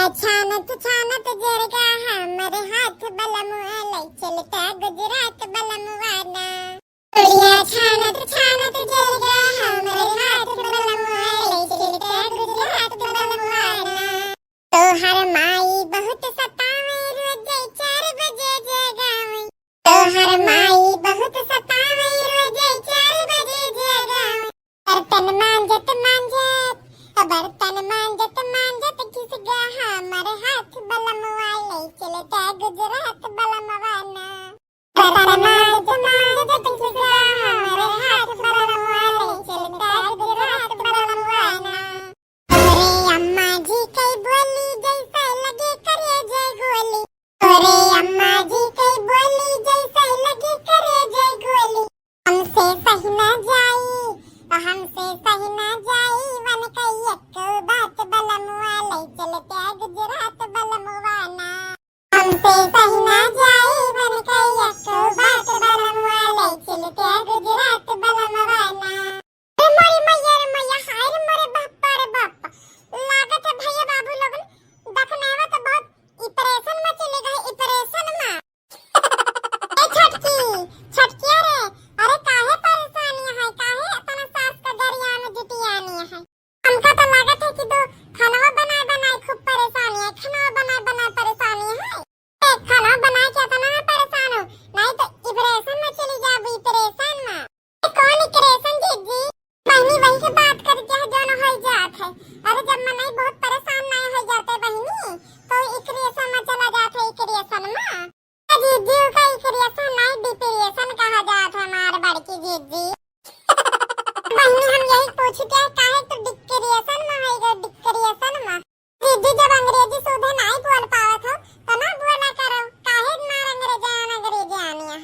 छानत छानत जरगा हमर हाथ बलमुआ लई चलता गुजरात बलमुआना। छानत छानत जरगा हमर हाथ बलमुआ लई चलता गुजरात बलमुआना। तोहर माई बहुत सतावे रोज 4 बजे जगावे। तोहर माई बहुत सतावे रोज 4 बजे जगावे। बर्तन मांजत मांजत बर्तन मांजत मांजत किस गा हमर हाथ बलमुआ लई चलता गुजरात बलमुआना। बर्तन मांजत मांजत किस गा हमर हाथ बलमुआ लई चलता गुजरात बलमुआना। अरे अम्मा जी कई बोली जैसे लगे करे जय गोली। अरे अम्मा जी कई बोली जैसे लगे करे जय गोली। हमसे सही ना जाई हमसे सही ना जाई वन कई एक बात बलमुआ लई चलता गुजरात बलमुआना। हमसे सही ना जाई वन कई एक बात बलमुआ लई चलता गुजरात बलमुआना। अरे मोरी मैया रे मैया हाय रे मोरे बापा रे बापा। लागत है भैया बाबू लोगन दखनावा तो बहुत इप्रेशन में चले गए इप्रेशन में। ए छटकी छटकिया रे अरे काहे परेशानी है काहे अपना सास का गरिया में जुटियानी है। हमका तो लागत है कि दो खाना बनाए बनाए खूब परेशानी है खाना बनाए परेशानी है। एक खाना बनाए के इतना ना परेशान हो नहीं तो इप्रेशन में चली जाबी इप्रेशन में। कौन इप्रेशन जीजी बहनी वही के बात करके है जो न हो जात है। अरे जब मन नहीं बहुत परेशान नहीं हो जाते बहनी तो इप्रेशन में चला जाते इप्रेशन में। जीजी का इप्रेशन नहीं डिप्रेशन कहा जाता है हमारे बड़की जीजी। बहनी हम यही पूछते हैं काहे तो डिक्रेशन में है डिक्रेशन में। जीजी जब अंग्रेजी सुधे नहीं बोल पावत हो तो ना बोला करो काहे मार अंग्रेजी आनी है।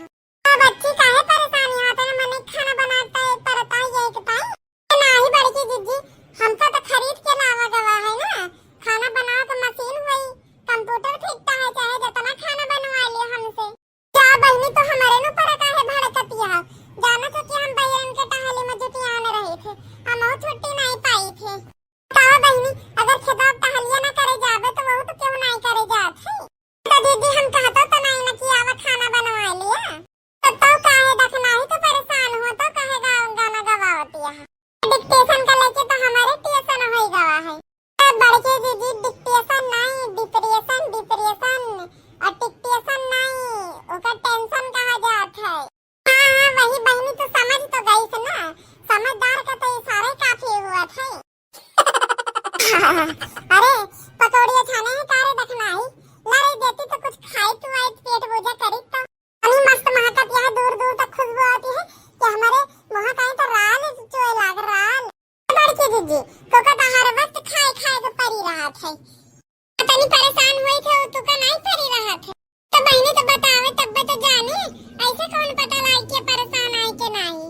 अब बच्ची काहे परेशानी होता है मन खाना बनाता है परता है एक पाई नहीं बड़की जीजी हमका तो खरीद के लावा गवा है ना। खाना बनाओ तो मशीन हुई कंप्यूटर फिरता है चाहे जितना खाना बनवा लियो हमसे। जा बहनी तो हमारे नु पर काहे भड़कती है जाना तो कि हम बहन के टहली में जुटियाने रहे थे हम और छुट्टी नहीं पाई थे। बताओ बहनी अगर खिताब टहलिया ना करे जावे तो वो तो क्यों नहीं करे जात है। तो दीदी हम कहतो तो नहीं ना कि आवा खाना बनवा लिया तो काहे दखना ही तो परेशान हो तो काहे गाना गवावती है। डिक्टेशन का लेके तो हमारे टेंशन हो गवा है। बड़के दीदी डिक्टेशन नहीं डिप्रेशन डिप्रेशन और डिक्टेशन नहीं ओका टेंशन कहा जात है। हाँ वही बहनी तो समझ तो गई से ना समझदार का तो इशारा काफी हुआ था। अरे पकौड़िया छाने है कारे दखना ही लड़ाई देती तो कुछ खाई तो आई पेट पूजा करी तो अभी मस्त महकत यहाँ दूर दूर तक खुशबू आती है कि हमारे मुँह कहीं तो राल चोए लाग राल। बड़की दीदी तो का हर वक्त खाए खाए तो परी रहा था तनी परेशान हुई थे तो का नहीं परी रहा था। तो बहनी तो बतावे तब तो जाने ऐसे कौन पता लाई के परेशान आई के नहीं।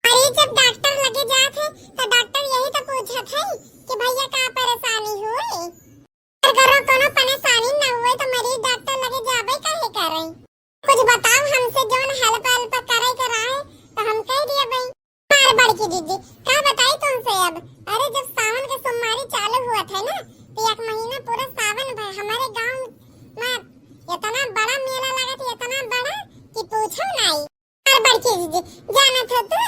अरे जब डॉक्टर लगे जाते तो डॉक्टर यही तो पूछत है कि भैया का परेशानी हुई अगर कोनो परेशानी न हुए तो मरीज डॉक्टर लगे जावे काहे करे। कुछ बताओ हमसे जोन हेल्प करे कराए तो हम कह दिए भाई मार बड़की दीदी क्या बताई तुमसे अब। अरे जब सावन के सोमवारी चालू हुआ था ना तो एक महीना पूरा सावन भाई हमारे गांव में इतना बड़ा मेला लगा था इतना बड़ा कि पूछो नहीं। मार बड़की दीदी जाना था तो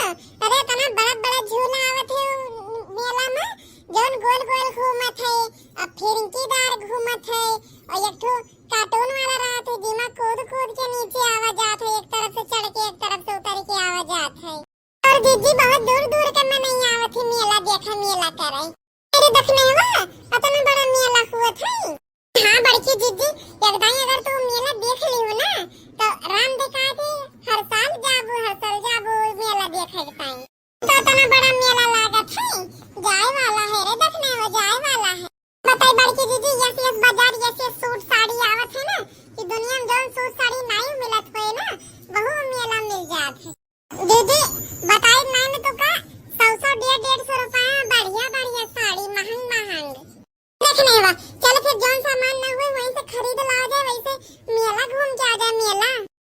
अरे इतना बड़ा बड़ा झूला आवत है मेला में जोन गोल गोल घूमत है अब फिरकीदार घूमत है और एक ठो कार्टून वाला रहत है जिमा कूद कूद के नीचे आवा जात है एक तरफ से चढ़ के एक तरफ से उतर के आवा जात है। और दीदी बहुत दूर दूर के में नहीं आवत है मेला देखा मेला करे तेरे दखने हुआ इतना बड़ा मेला हुआ था। हाँ बड़की दीदी एकदम अगर तू मेला देख ली हो ना तो राम दिखा दे हर साल जाबू मेला देखे पाई तो इतना बड़ा मेला लागत है जाए वाला है रे दखने हो जाए वाला है। बताई बड़की दीदी यस बाजार यस सूट साड़ी आवत है ना कि दुनिया में जोन सूट साड़ी नहीं मिलत होए ना वहु मेला मिल जात है। दीदी बताई मैंने तो का 100 150 रुपया बढ़िया बढ़िया साड़ी महंग देखने हुआ। चलो फिर जोन सामान ना हुए वहीं से खरीद लाओ जाए वैसे मेला घूम के आ जाए मेला।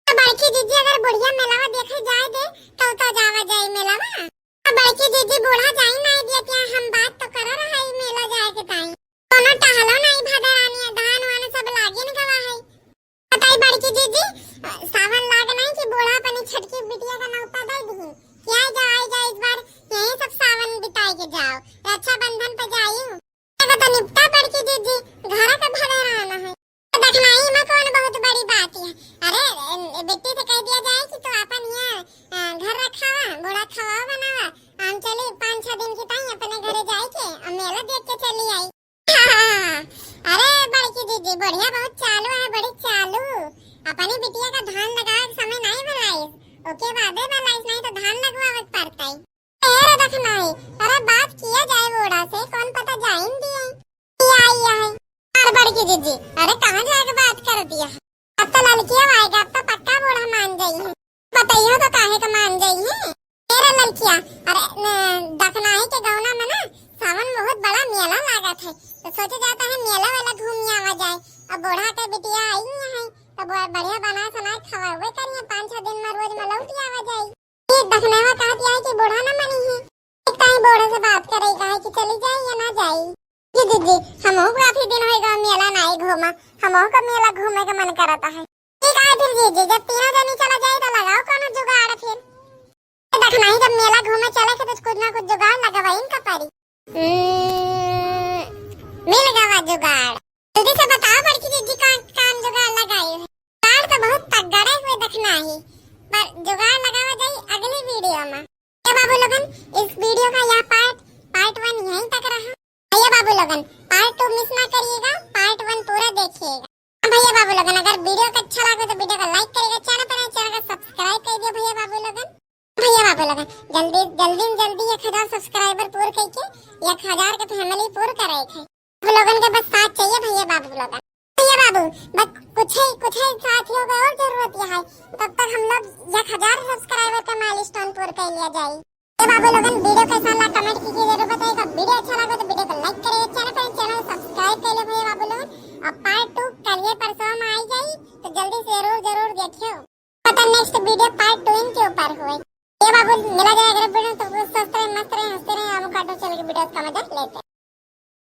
बड़की दीदी अगर बढ़िया मेला देखे जाए दे तो जावा जाए मेला में। बड़की दीदी बूढ़ा जाई नहीं दिया हम बात तो कर रहा है मेला जाए के टाइम कोनो टहलो नहीं भदरानी निपटा बड़की दीदी, घर का भले रहना है। दखनाई में कौन बहुत बड़ी बात है। अरे बेटी से कह दिया जाए कि तो अपन यहाँ घर रखावा, बड़ा खवावा बनावा, हम चले 5-6 दिन की ताई अपने घरे जाए के और मेला देख के चली आई। अरे बड़की दीदी बढ़िया, बहुत चालू है, बड़ी चालू। अपनी बिटिया का धान लगावे के समय नहीं भलाई, ओके बादे भलाई, नहीं तो धान लगवावे पड़ता है। अरे दखनाई, अरे बात किया जाए बोड़ा से, कौन पता जाइन दिए आई है। अरे बड़की दीदी, अरे कहाँ जाके बात कर दिया, अब तो लड़कियां आएगा, अब तो पक्का बूढ़ा मान गई है। बताइए तो काहे का मान गई है मेरा लड़किया। अरे दखनाई के गौना में ना सावन बहुत बड़ा मेला लागत है, तो सोचा जाता है मेला वाला घूम आवा जाए। अब बूढ़ा के बिटिया आई है तो बढ़िया बना सुना खवावे करिए, 5-6 दिन में रोज में लौट आवा जाए। ये दखनावा कहती है कि बूढ़ा ना मनी है, एक टाइम बूढ़े से बात करेगा है कि चली जाए या ना जाए। जी दीदी, हमहू काफी दिन होएगा मेला नहीं घूमा, हमहू का मेला घूमने का मन करता है। ठीक है फिर जीजी, जब तीनों जनी चला जाए तो लगाओ कोनो जुगाड़। फिर दखनाई जब मेला घूमे चले के तो कुछ ना कुछ जुगाड़ लगवाइन का पड़ी। मिल गवा जुगाड़, जल्दी से बताओ बड़की दीदी काम जुगाड़ लगाए है। जुगाड़ तो बहुत तगड़े हुए दखनाई, पर जुगाड़ लगावा जाए अगली वीडियो में। ये बाबू लोगन, इस वीडियो का यह पार्ट 1 यहीं तक रहा। भैया बाबू लोगन पार्ट 2 मिस ना करिएगा, पार्ट 1 पूरा देखिएगा। भैया बाबू लोगन अगर वीडियो को अच्छा लगे तो वीडियो को लाइक करिएगा, चैनल को सब्सक्राइब कर दिए भैया बाबू लोगन। भैया बाबू लोगन जल्दी 1000 सब्सक्राइबर पूरे करके 1000 के फैमिली पूरे करे थे। आप लोगन के बस साथ चाहिए भैया बाबू लोगन। भैया बाबू बस कुछ ही साथियों का और जरूरत है, तब तक हम लोग 1000 सब्सक्राइबर का माइलस्टोन पूरा कर लिया जाए। बाबू लोगन वीडियो कैसा लगा कमेंट कीजिए, जरूर बताइएगा। वीडियो अच्छा लगा तो वीडियो को लाइक करिए, चैनल सब्सक्राइब कर ले भैया बाबू लोगन। और पार्ट 2 कल परसों में आई जाए तो जल्दी से जरूर देखियो, पता नेक्स्ट वीडियो पार्ट 2 के ऊपर हुए। ये बाबू मिला जाएगा वीडियो तो स्वस्थ रहे, मस्त रहे, हंसते रहे, हम काटो चल के वीडियो का मजा लेते।